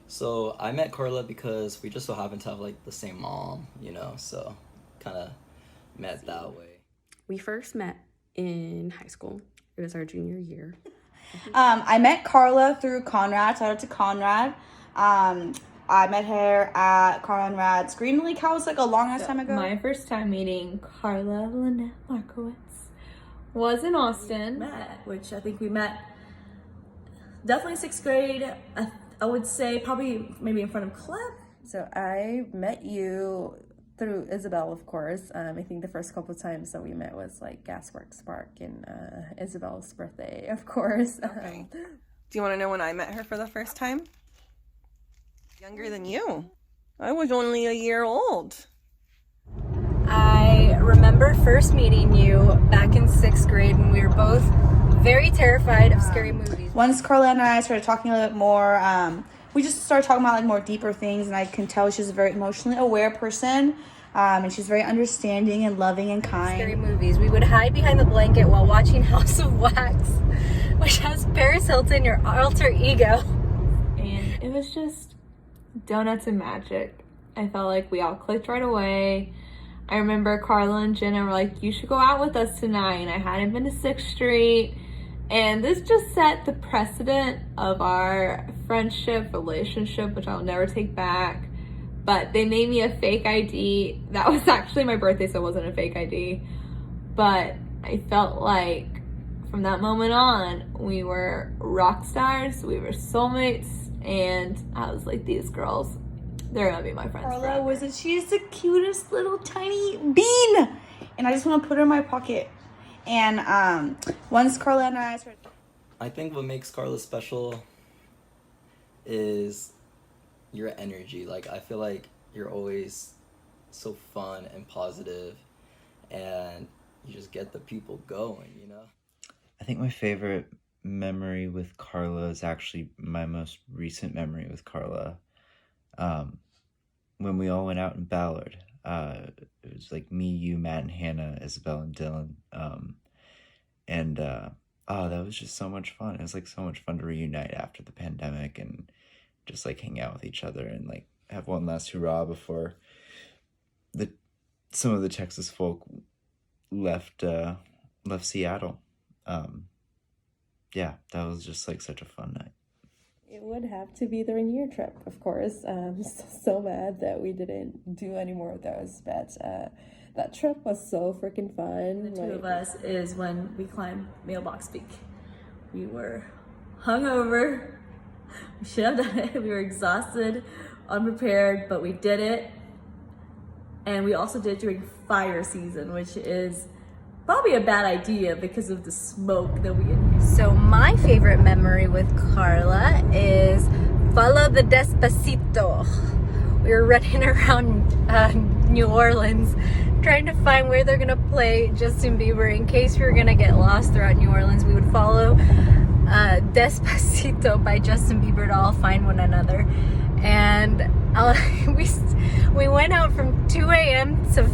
So I met Karla because we just so happened to have like the same mom, so kind of met that way. We first met in high school. It was our junior year. I met Karla through Conrad. Shout out to Conrad. I met her at Conrad's Green Lake House like a long ass time ago. My first time meeting Karla Lynette Markowitz was in Austin. Which I think we met definitely sixth grade. I would say probably maybe in front of Clem. So I met you through Isabel, of course. I think the first couple of times that we met was like Gasworks Park and Isabel's birthday, of course. Okay. Do you want to know when I met her for the first time? Younger than you. I was only a year old. I remember first meeting you back in sixth grade when we were both very terrified of scary movies. Once Karla and I started talking a little bit more, we just started talking about like more deeper things, and I can tell she's a very emotionally aware person, and she's very understanding and loving and kind. Scary movies. We would hide behind the blanket while watching House of Wax, which has Paris Hilton, your alter ego. And it was just donuts and magic. I felt like we all clicked right away. I remember Karla and Jenna were like, you should go out with us tonight. And I hadn't been to 6th Street. And this just set the precedent of our friendship, relationship, which I'll never take back. But they made me a fake ID. That was actually my birthday, so it wasn't a fake ID. But I felt like from that moment on, we were rock stars, we were soulmates, and I was like, these girls, they're gonna be my friends forever. She's the cutest little tiny bean, and I just want to put her in my pocket. And once Karla and I started, I think what makes Karla special is your energy. Like, I feel like you're always so fun and positive, and you just get the people going. I think my favorite memory with Karla is actually my most recent memory with Karla. When we all went out in Ballard. It was like me, you, Matt, and Hannah, Isabel, and Dylan. That was just so much fun. It was like so much fun to reunite after the pandemic and just like hang out with each other and like have one last hurrah before some of the Texas folk left Seattle. Yeah, that was just like such a fun night. It would have to be the Rainier trip, of course. I'm so mad that we didn't do any more of those, but that trip was so freaking fun. The two of us is when we climbed Mailbox Peak. We were hungover. We should have done it. We were exhausted, unprepared, but we did it. And we also did it during fire season, which is probably a bad idea because of the smoke that we inhaled. So my favorite memory with Karla is Follow the Despacito. We were running around New Orleans trying to find where they're gonna play Justin Bieber. In case we were gonna get lost throughout New Orleans, we would follow Despacito by Justin Bieber to all find one another. And we went out from 2 a.m. to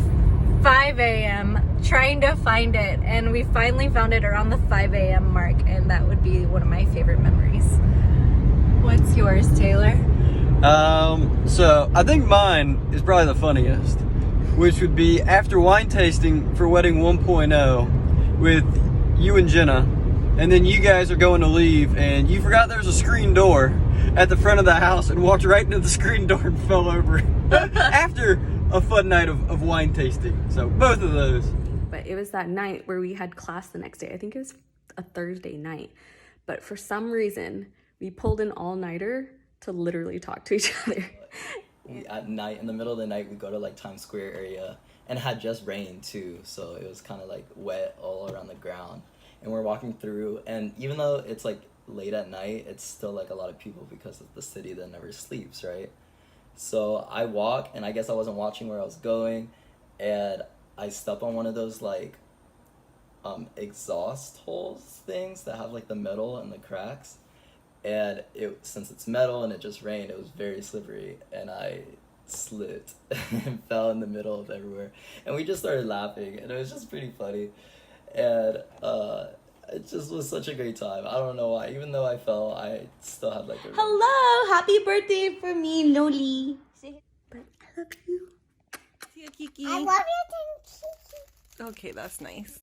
5 a.m. trying to find it, and we finally found it around the 5 a.m. mark, and that would be one of my favorite memories. What's yours, Taylor? So I think mine is probably the funniest, which would be after wine tasting for Wedding 1.0 with you and Jenna, and then you guys are going to leave, and you forgot there's a screen door at the front of the house and walked right into the screen door and fell over after a fun night of wine tasting. So both of those. But it was that night where we had class the next day. I think it was a Thursday night. But for some reason, we pulled an all-nighter to literally talk to each other. At night, in the middle of the night, we go to like Times Square area, and it had just rained too, so it was kind of like wet all around the ground. And we're walking through, and even though it's like late at night, it's still like a lot of people because of the city that never sleeps, right? So I walk, and I guess I wasn't watching where I was going, and I step on one of those like exhaust holes things that have like the metal and the cracks, and since it's metal and it just rained, it was very slippery, and I slipped and fell in the middle of everywhere, and we just started laughing, and it was just pretty funny. And it just was such a great time. I don't know why. Even though I fell, I still had like a really Hello, happy birthday for me, Loli. But I love you. See ya, Kiki. I love you too, Kiki. Okay, that's nice.